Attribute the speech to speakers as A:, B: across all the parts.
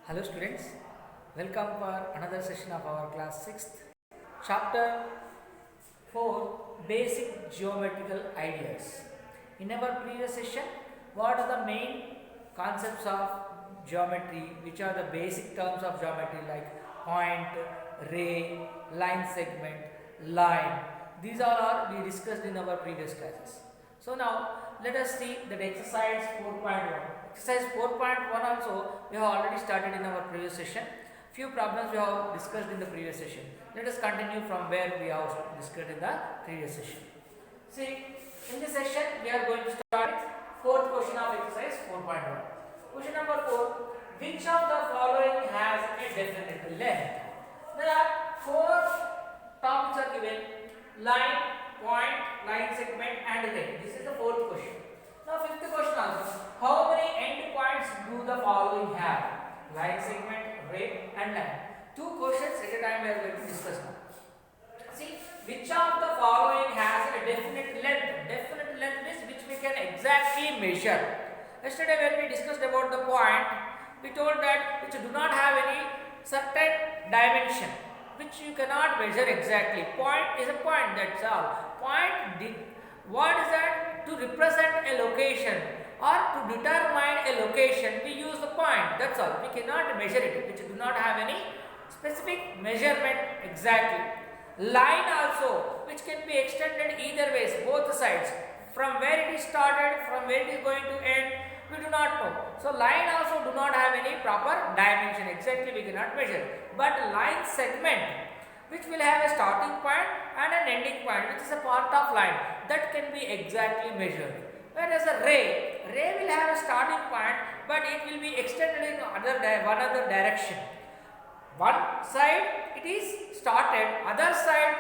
A: Hello students, welcome for another session of our class 6th chapter 4 basic geometrical ideas. In our previous session, what are the main concepts of geometry, which are the basic terms of geometry like point, ray, line segment, line. These all are we discussed in our previous classes. So now let us see that exercise 4.1. Exercise 4.1 also we have already started in our previous session. Few problems we have discussed in the previous session. Let us continue from where we have discussed in the previous session. See, in this session we are going to start fourth question of exercise 4.1. Question number 4. Which of the following has a definite length? There are four topics are given: line, point, line segment and ray. This is the fourth question. Now fifth question also. How many end points do the following have? Line segment, ray and line. Two questions at a time we are going to discuss now. See, which of the following has a definite length? Definite length means which we can exactly measure. Yesterday when we discussed about the point, we told that which do not have any certain dimension, which you cannot measure exactly. Point is a point, that's all. What is that? To represent a location or to determine a location, we use the point, that's all. We cannot measure it, which do not have any specific measurement exactly. Line also, which can be extended either ways, both sides. From where it is started, from where it is going to end, we do not know. So line also do not have any proper dimension, exactly we cannot measure. But line segment, which will have a starting point and an ending point, which is a part of line, that can be exactly measured. Whereas a ray will have a starting point, but it will be extended in one other direction. One side it is started, other side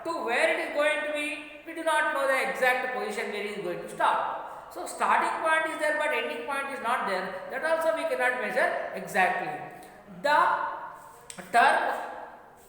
A: to where it is going to be, we do not know the exact position where it is going to start. So starting point is there, but ending point is not there. That also we cannot measure exactly. The term,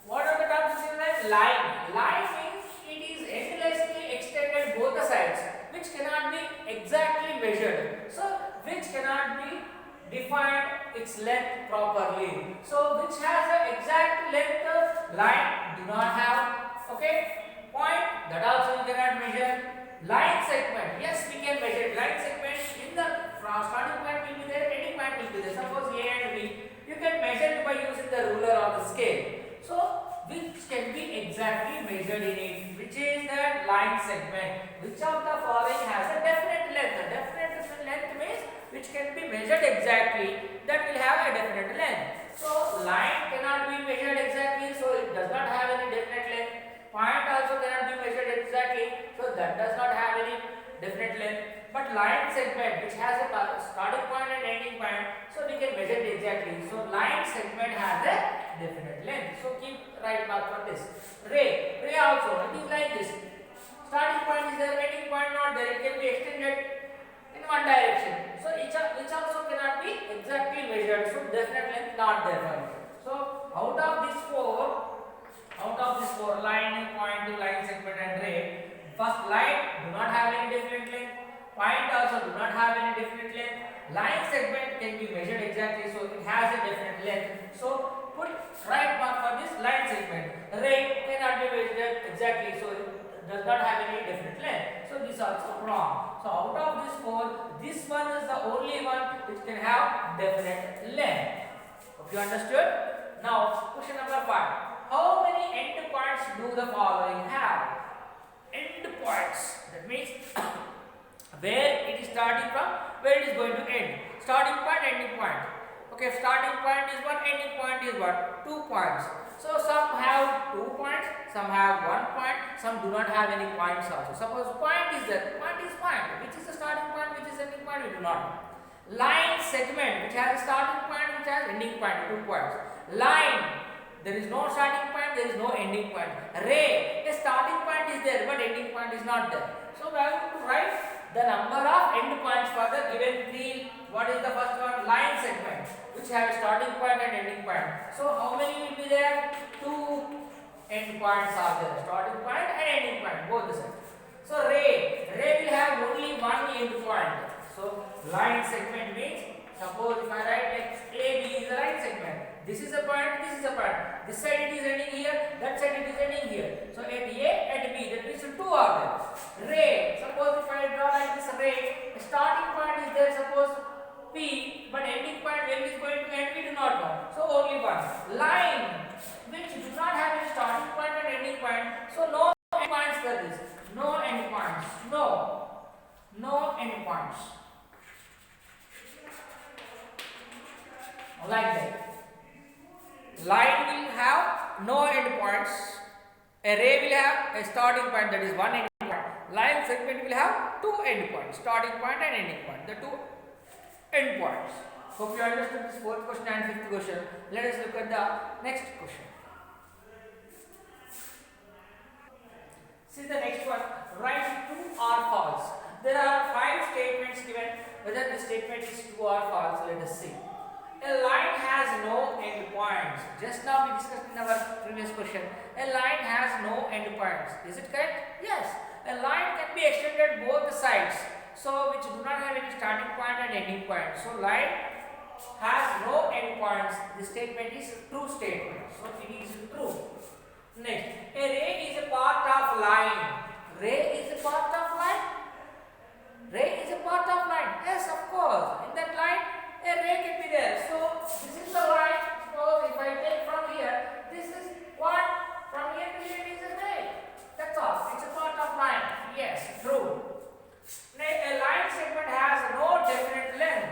A: what are the terms in that? Line. Line means it is endlessly extended both the sides, which cannot be exactly measured. So which cannot be defined its length properly. So which has the exact length of line do not have. Okay. Point, that also we cannot measure. Line segment, yes we can measure line segment. In the starting point will be there, ending point will be there. Suppose A and B, you can measure it by using the ruler or the scale. So which can be exactly measured in it, which is the line segment. Which of the following has a definite length? A definite length means which can be measured exactly, that will have a definite length. So line cannot be measured exactly, so it does not have any definite length. Point also cannot be measured exactly, so that does not have any definite length. But line segment, which has a starting point and ending point, so we can measure it exactly. So line segment has a definite length. So keep right mark for this. Ray also, it is like this. Starting point is there, ending point not there. It can be extended in one direction. So which also cannot be exactly measured. So definite length not there for it. So out of these four, line, point, line segment and ray, first line do not have any definite length. Point also do not have any definite length. Line segment can be measured exactly, so it has a definite length. So put right mark for this line segment. Ray cannot be measured exactly, so it does not have any definite length. So this is also wrong. So out of these four, this one is the only one which can have definite length. Hope you understood? Now question number 5. How many end points do the following have? End points, that means where it is starting from, where it is going to end. Starting point, ending point. Okay, starting point is 1, ending point is what? 2 points. So some have 2 points, some have 1 point, some do not have any points also. Suppose point is there, point is point. Which is the starting point, which is ending point, we do not know. Line segment, which has a starting point, which has ending point, 2 points. Line, there is no starting point, there is no ending point. Ray, a starting point is there, but ending point is not there. So we have to write the number of end points for the given three. What is the first one? Line segment, which have a starting point and ending point. So how many will be there? 2 end points are there, starting point and ending point, both the sides. So ray will have only one end point. So line segment means, suppose if I write like AB is the line segment. This is a point, this is a point. This side it is ending here, that side it is ending here. So at A and B, that means two are there. Ray, suppose if I draw like this ray, the starting point is there, suppose P, but ending point where it is going to end, we do not know. So only one. Line, which do not have any starting point and ending point. So no end points for this. No end points. No end points. Like that. Line will have no end points. A ray will have a starting point, that is one end point. Line segment will have two end points, starting point and ending point. The two end points. Hope you understood this fourth question and fifth question. Let us look at the next question. See the next one. Write true or false. There are 5 statements given. Whether the statement is true or false, let us see. A line has no end points. Just now we discussed in our previous question. A line has no end points. Is it correct? Yes. A line can be extended both the sides. So which do not have any starting point and ending point. So line has no end points. This statement is true statement. So it is true. Next, a ray is a part of line. Ray is a part of line. Ray is a part of line. Yes, of course. In that line, a ray can be there. So this is the line. Suppose if I take from here, this is what? From here to here is a ray. That's all. It's a part of line. Yes, true. A line segment has no definite length.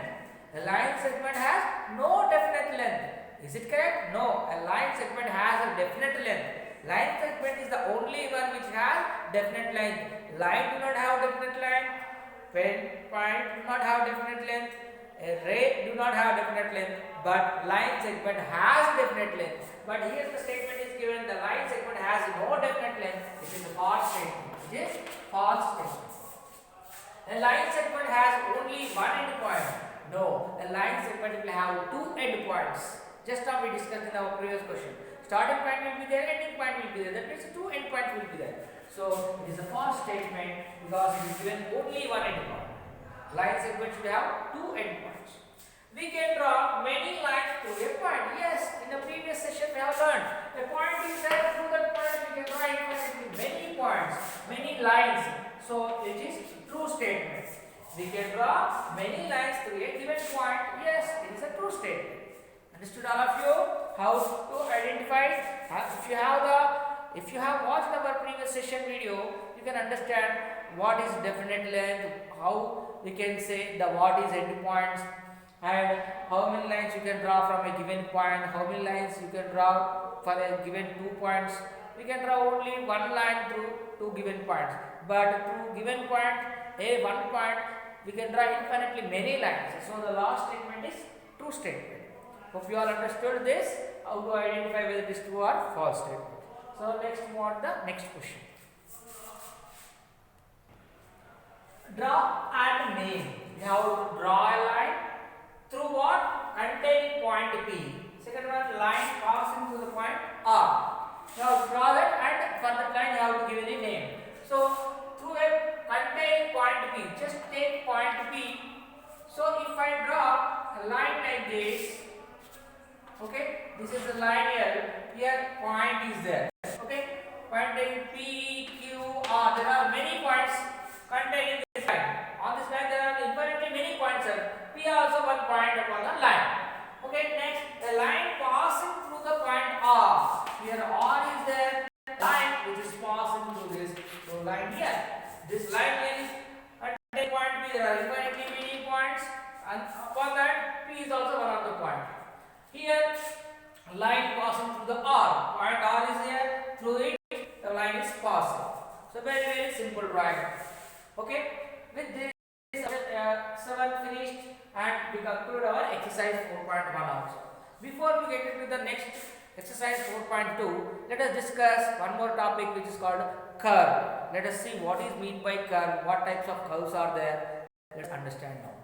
A: A line segment has no definite length. Is it correct? No. A line segment has a definite length. Line segment is the only one which has definite length. Line do not have definite length. Point do not have definite length. A ray do not have definite length. But line segment has definite length. But here the statement is given, the line segment has no definite length. It is a false statement. It is false statement. A line segment has only one end point. No, a line segment will have two end points. Just now we discussed in our previous question. Starting point will be there, ending point will be there. That means two end points will be there. So it is a false statement because it is given only one end point. Line segment should have two end points. We can draw many lines to a point. Yes, in the previous session we have learned. A point is there, through that point we can draw infinitely many points, many lines. So it is true statement. We can draw many lines to a given point. Yes, it is a true statement. Understood all of you how to identify? If you have watched our previous session video, you can understand what is definite length, how we can say the what is end points, and how many lines you can draw from a given point, how many lines you can draw for a given 2 points. We can draw only one line through 2 given points, but through given point, a one point, we can draw infinitely many lines. So the last statement is true statement. Hope you all understood this, how to identify whether it is true or false statement. So let's move on to the next question. Draw and name. You have to draw a line through what? Containing point P. Second one, line passing through the point R. You have to draw that, and for that line you have to give it a name. So through a containing point P, just take point P. So if I draw a line like this, okay, this is the line here point is there, okay, containing P, Q, R, there are many points containing this line. On this line there are infinitely many points, P also one point upon the line. Okay, next, a line passing through the point R. Here R is there, line which is passing through this line here. This line here is containing point P, there are infinitely many points, and upon that P is also one of the point. Here line passing through the R, point R is here, through it the line is passing. So very simple drawing. Okay, with this 7 finished, and we conclude our exercise 4.1 also. Before we get into the next exercise 4.2, let us discuss one more topic which is called curve. Let us see what is meant by curve, what types of curves are there. Let's understand now.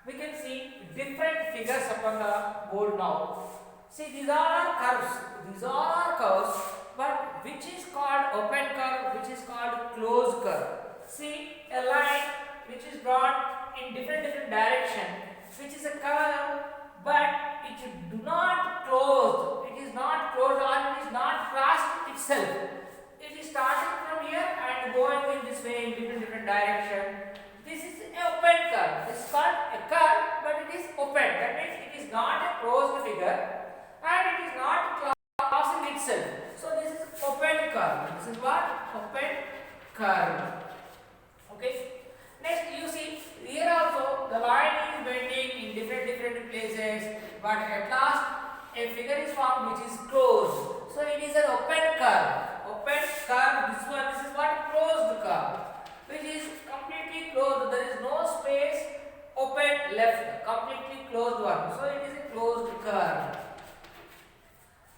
A: We can see different figures upon the board now. See, these are curves, but which is called open curve, which is called closed curve. See, a line which is drawn in different direction, which is a curve, but but at last a figure is formed which is closed. So it is an open curve. Open curve. This is what closed curve, which is completely closed. There is no space open left. Completely closed one. So it is a closed curve.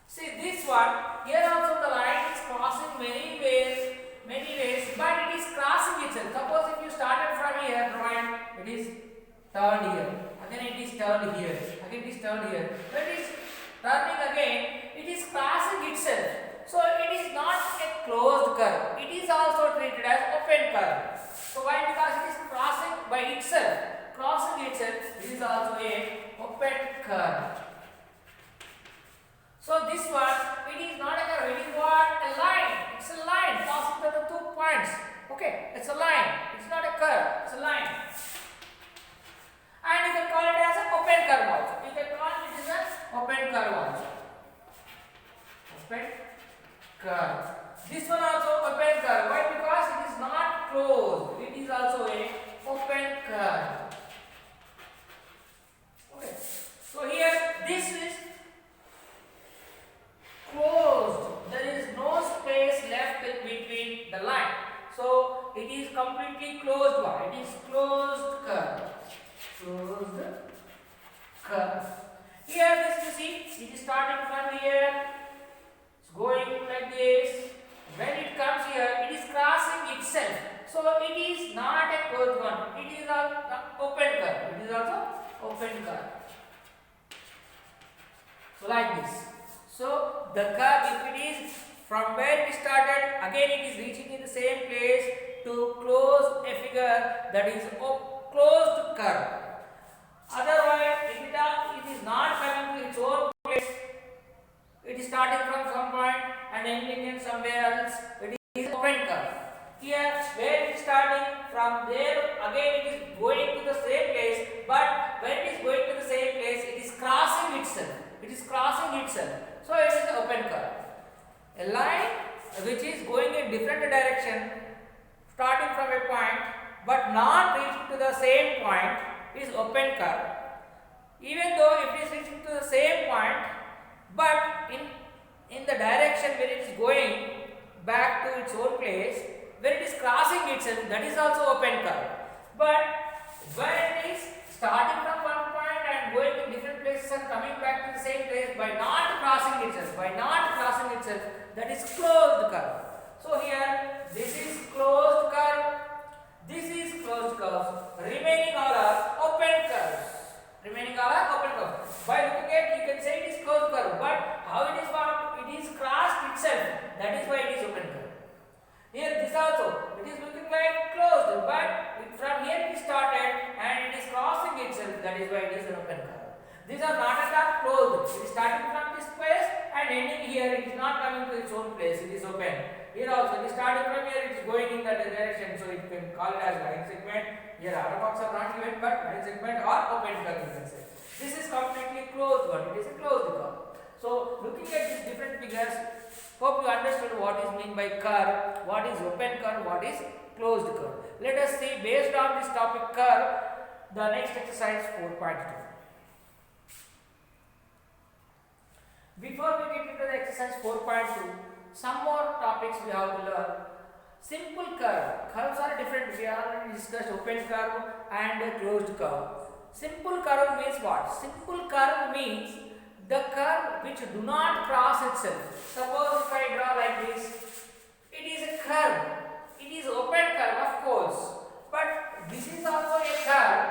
A: See this one. Here also the line is crossing many ways, but it is crossing itself. Suppose if you started from here, it is turned here. Again it is turned here. Again it is turned here. When it is turning again, it is crossing itself. So it is not a closed curve. It is also treated as open curve. So why? Because it is crossing by itself. Crossing itself, it is also a open curve. So this one, it is not a curve. It is what? A line. It's a line passing through the 2 points. Okay, it's a line. It's not a curve. It's a line. And you can call it as an open curve also. You can call it as an open curve also. Open curve. This one also open curve. Why? Because it is not closed. It is also a open curve. Okay. So here this is closed. There is no space left in between the line. So it is completely closed one. It is closed curve. Closed curve. Here this you see, it is starting from here. It's going like this. When it comes here, it is crossing itself. So it is not a closed one. It is an open curve. It is also open curve. So like this. So the curve, if it is from where it started, again it is reaching in the same place to close a figure, that is closed curve. Otherwise, if it is not coming to its own place, it is starting from some point and ending in somewhere else, it is open curve. Here, where it is starting from there, again it is going to the same place, but when it is going to the same place, it is crossing itself. It is crossing itself. So it is an open curve. A line which is going in different direction, starting from a point but not reaching to the same point, is open curve. Even though it is reaching to the same point, but in the direction where it is going back to its own place, where it is crossing itself, that is also open curve. But when it is starting from one point and going in different places and coming back to the same place by not crossing itself, that is closed curve. So here this is closed curve, this is closed curve. Remaining all are open curves. By looking at, you can say it is closed curve, but how it is formed? It is crossed itself. That is why it is open curve. Here this also, it is looking like closed, but from here it started and it is crossing itself. That is why it is an open curve. These are not at all closed. It is starting from this place and ending here. It is not coming to its own place. It is open. Here also, it is starting from here. It is going in that direction. So you can call it as line segment. Here other marks are not given, but line segment or open curve you can say. This is completely closed one. It is a closed curve. So looking at these different figures, hope you understood what is meant by curve, what is open curve, what is closed curve. Let us see, based on this topic curve, the next exercise 4.2. Before we get into the exercise 4.2, some more topics we have to learn. Simple curve. Curves are different. We already discussed open curve and a closed curve. Simple curve means what? Simple curve means the curve which do not cross itself. Suppose if I draw like this, it is a curve. It is open curve, of course. But this is also a curve.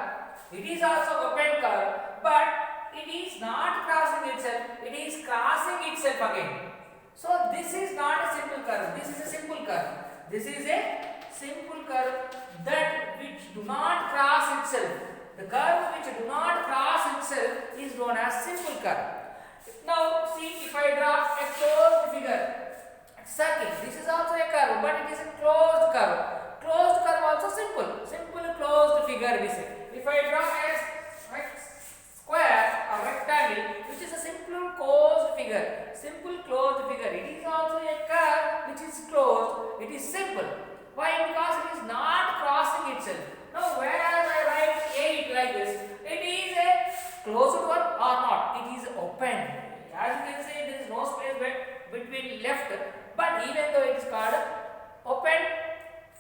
A: It is also open curve. But it is not crossing itself. It is crossing itself again. So this is not a simple curve. This is a simple curve. This is a simple curve that which do not cross itself. The curve which do not cross itself is known as simple curve. Now see, if I draw a closed figure, circle. This is also a curve, but it is a closed curve. Closed curve also simple. Simple closed figure we say. If I draw a square or rectangle, which is a simple closed figure. Simple closed figure. It is also a curve which is closed. It is simple. Why? Because it is not crossing itself. Now, whereas I write 8 like this, it is a closed one or not? It is open. As you can see, there is no space between left, but even though it is called open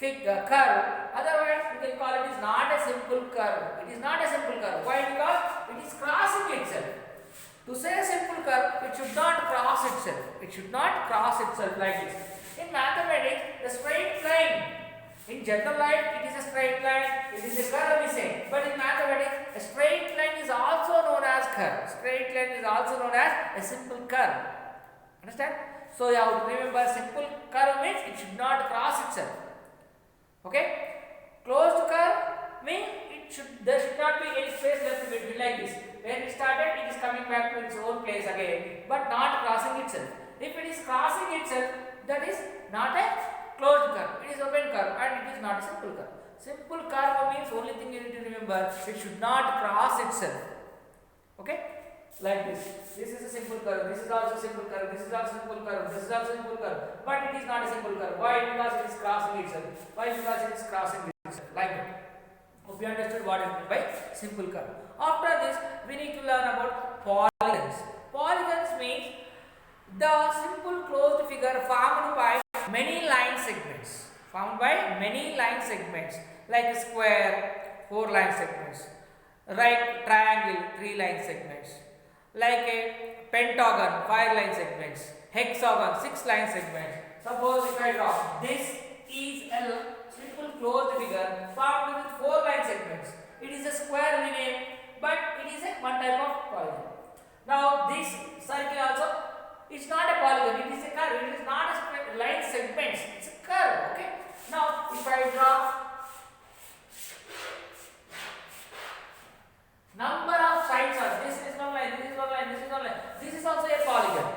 A: curve, otherwise we can call it is not a simple curve. It is not a simple curve. Why? Because it is crossing itself. To say a simple curve, it should not cross itself. It should not cross itself like this. In mathematics, the straight line, in general life, it is a straight line, it is a curve we say. But in mathematics, a straight line is also known as curve. Straight line is also known as a simple curve. Understand? So you have to remember, simple curve means it should not cross itself. Okay? Closed curve means there should not be any space left between like this. When it started, it is coming back to its own place again, but not crossing itself. If it is crossing itself, that is not a closed curve. It is open curve and it is not a simple curve. Simple curve means only thing you need to remember, it should not cross itself. Okay? Like this. This is a simple curve. This is also a simple curve. This is also a simple curve. This is also a simple curve. But it is not a simple curve. Why? Because it is crossing itself. Why? Because it is crossing itself. Like that. Hope you understood what is meant by simple curve. After this, we need to learn about polygons. Polygons means the simple closed figure formed by many line segments. Formed by many line segments, like a square, 4 line segments, right triangle, 3 line segments, like a pentagon, 5 line segments, hexagon, 6 line segments. Suppose if I draw, this is a simple closed figure formed with 4 line segments. It is a square we name, but it is a one type of polygon. Now this circle also, it's not a polygon, it is a curve. It is not a line segments, it's a curve. Okay. Now if I draw number of sides are, this is one line, this is one line, this is one line. This is also a polygon.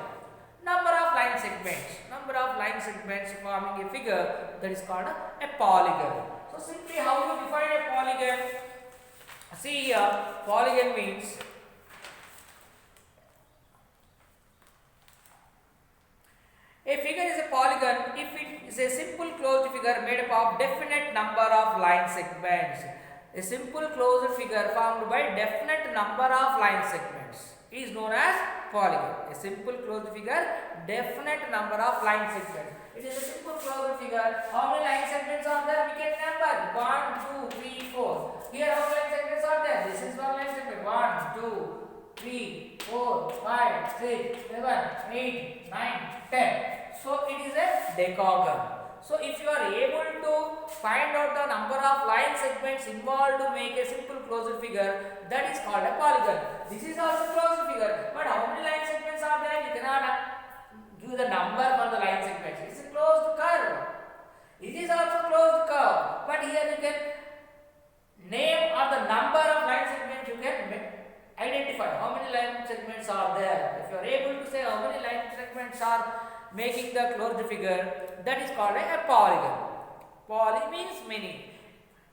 A: Number of line segments forming a figure, that is called a polygon. So simply how you define a polygon? See here, polygon means a figure is a polygon if it is a simple closed figure made up of definite number of line segments. A simple closed figure formed by definite number of line segments is known as polygon. A simple closed figure, definite number of line segments. It is a simple closed figure. How many line segments are there? We can number 1, 2, 3, 4. Here how many line segments are there? This is one line segment. 1, 2, 3, 4, 5, 6, 7, 8, 9, 10. So it is a decagon. So if you are able to find out the number of line segments involved to make a simple closed figure, that is called a polygon. This is also closed figure, but how many line segments are there? You cannot give the number for the line segments. It is a closed curve. It is also closed curve, but here you can name or the number of line segments you can identify. How many line segments are there? If you are able to say how many line segments are making the closed figure, that is called a polygon. Poly means many.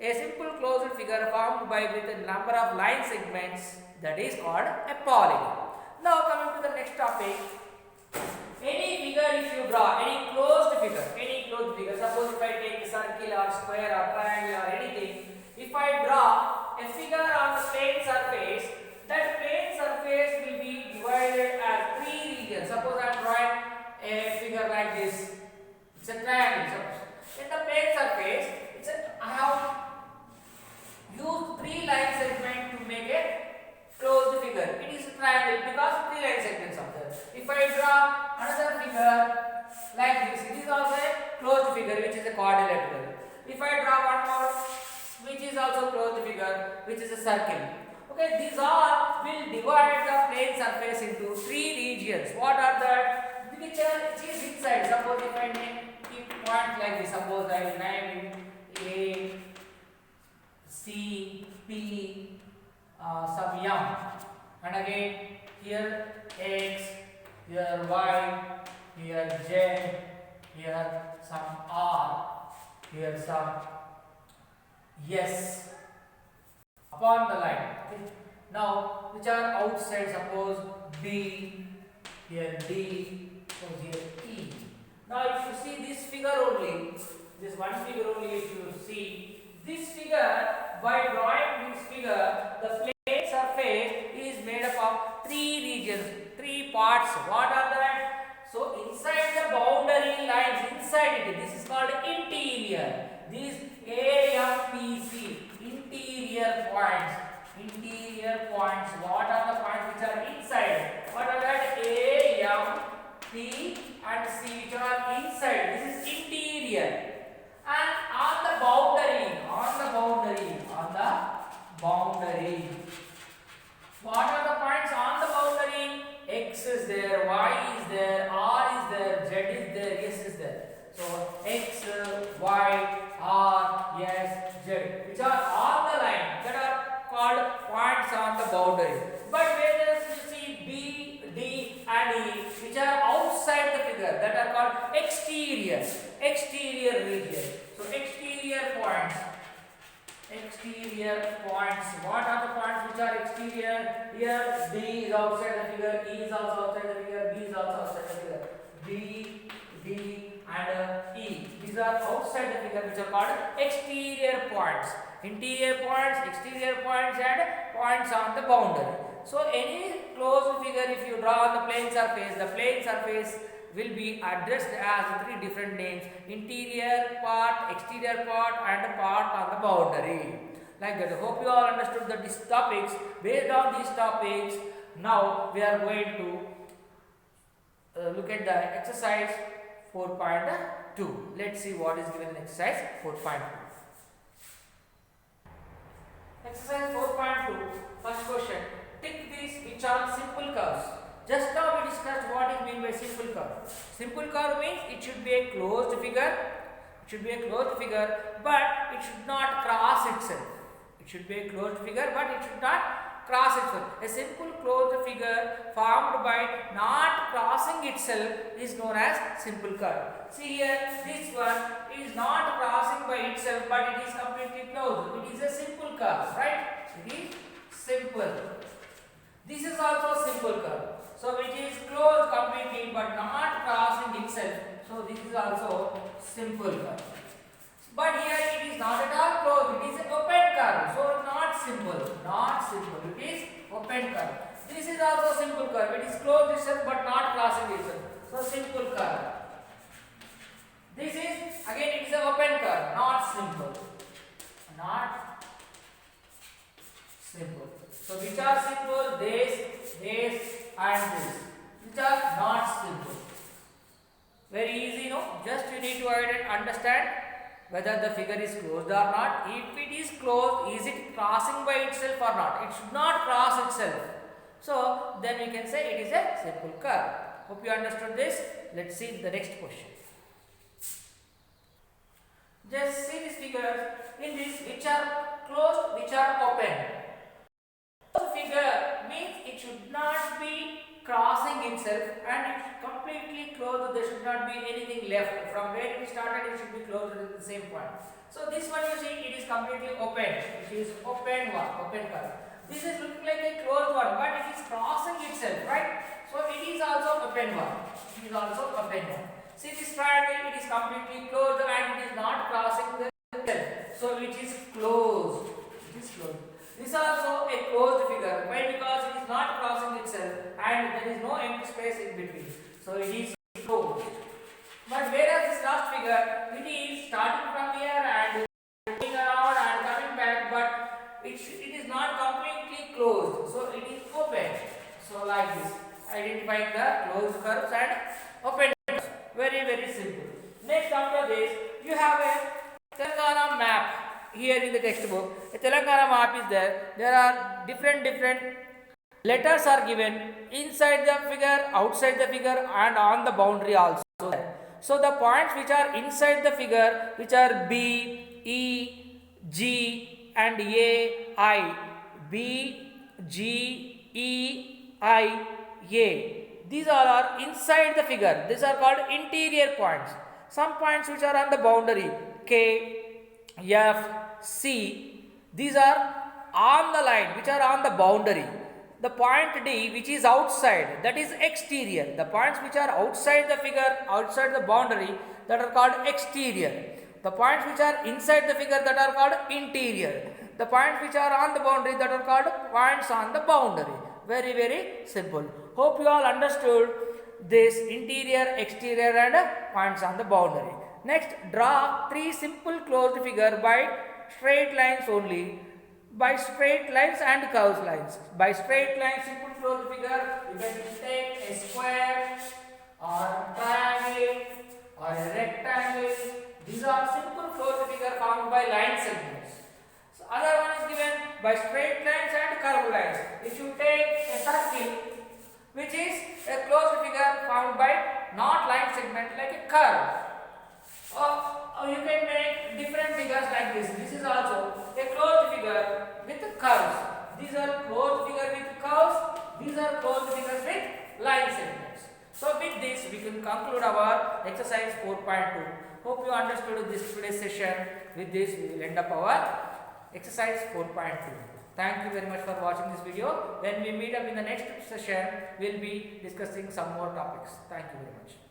A: A simple closed figure formed by with a number of line segments, that is called a polygon. Now coming to the next topic. Any figure if you draw, any closed figure, suppose if I take a circle or square or triangle or anything, if I draw a figure on the plane surface, that plane surface will be divided as 3 regions. Suppose I am drawing a figure like this. It's a triangle. Suppose in the plane surface, I have used 3 line segments to make a closed figure. It is a triangle because 3 line segments are there. If I draw another figure like this, it is also a closed figure which is a quadrilateral. If I draw one more which is also closed figure which is a circle. Okay, these all will divide the plane surface into 3 regions. What are that? Which is inside. Suppose if I keep points like this, suppose I will name it A, C, P, some M, and again here X, here Y, here Z, here some R, here some S upon the line. Okay. Now which are outside, suppose B, here D, suppose here E. Now if you see this figure only, this one figure only, if you see this figure, by drawing this figure, the plane surface is is made up of three regions, three parts. What are that? So inside the boundary lines, inside it, this is called interior. These AMPC, interior points. Interior points. What are the points which are inside? What are that? A, M, P and C, which are inside. This is interior. And on the boundary, what are the points on the boundary? X is there, Y is there, R is there, Z is there, S is there. So X, Y, R, S, Z, which are on the line, that are called points on the boundary. But whereas you see B, D and E, which are outside the figure, that are called exterior region. So exterior points. What are the points which are exterior? Here D is outside the figure, E is also outside the figure, B is also outside the figure. B, D and E. These are outside the figure, which are called exterior points. Interior points, exterior points and points on the boundary. So any closed figure, if you draw on the plane surface will be addressed as three different names: interior part, exterior part and part on the boundary. Like that. I hope you all understood these topics. Based on these topics, now we are going to look at the exercise 4.2. Let's see what is given in exercise 4.2. Exercise 4.2. First question. Tick these which are simple curves. Just now we discussed what is meant by simple curve. Simple curve means it should be a closed figure. But it should not cross itself. It should be a closed figure, but it should not cross itself. A simple closed figure formed by not crossing itself is known as simple curve. See here, this one is not crossing by itself, but it is completely closed. It is a simple curve, right? It is simple. This is also a simple curve. So it is closed completely but not crossing itself. So this is also simple curve. But here it is not at all closed. It is an open curve. So not simple. It is open curve. This is also simple curve. It is closed itself but not crossing itself. So simple curve. This is again it is an open curve. Not simple. So which are simple? This and this. Which are not simple. Very easy, no? Just you need to understand whether the figure is closed or not. If it is closed, is it crossing by itself or not? It should not cross itself. So then we can say it is a simple curve. Hope you understood this. Let's see the next question. Just see these figures. In this, which are closed, which are open. Closed figure means it should not be crossing itself, and it should completely closed. There should not be anything left. From where it started, it should be closed at the same point. So this one you see, it is completely open. It is open curve. This is looking like a closed one, but it is crossing itself, right? So it is also open one. See this triangle, it is completely closed and it is not crossing the itself. So it is closed. This is also a closed figure. Why? Because it is not crossing itself and there is no empty space in between. So it is closed. But whereas this last figure, it is starting from here and going around and coming back, but it is not completely closed. So it is open. So like this, identifying the closed curves and open curves. Very simple. Next, after this, you have a Telangana map. Here in the textbook, a Telangana map is there. There are different letters are given inside the figure, outside the figure and on the boundary also. So the points which are inside the figure, which are B, E, G and A, I. B, G, E, I, A. These all are inside the figure. These are called interior points. Some points which are on the boundary, K, F, C, these are on the line, which are on the boundary. The point D, which is outside, that is exterior. The points which are outside the figure, outside the boundary, that are called exterior. The points which are inside the figure, that are called interior. The points which are on the boundary, that are called points on the boundary. Very simple. Hope you all understood this interior, exterior and points on the boundary. Next, draw three simple closed figure by straight lines only. By straight lines and curved lines. By straight lines, simple closed figure, you can take a square or a triangle or a rectangle. These are simple closed figure formed by line segments. So other one is given by straight lines and curved lines. If you take a circle, which is a closed figure formed by not line segment like a curve. Or you can make different figures like this. This is also a closed figure with curves. These are closed figure with curves. These are closed figures with line segments. So with this we can conclude our exercise 4.2. Hope you understood this today's session. With this we will end up our exercise 4.2. Thank you very much for watching this video. When we meet up in the next session, we will be discussing some more topics. Thank you very much.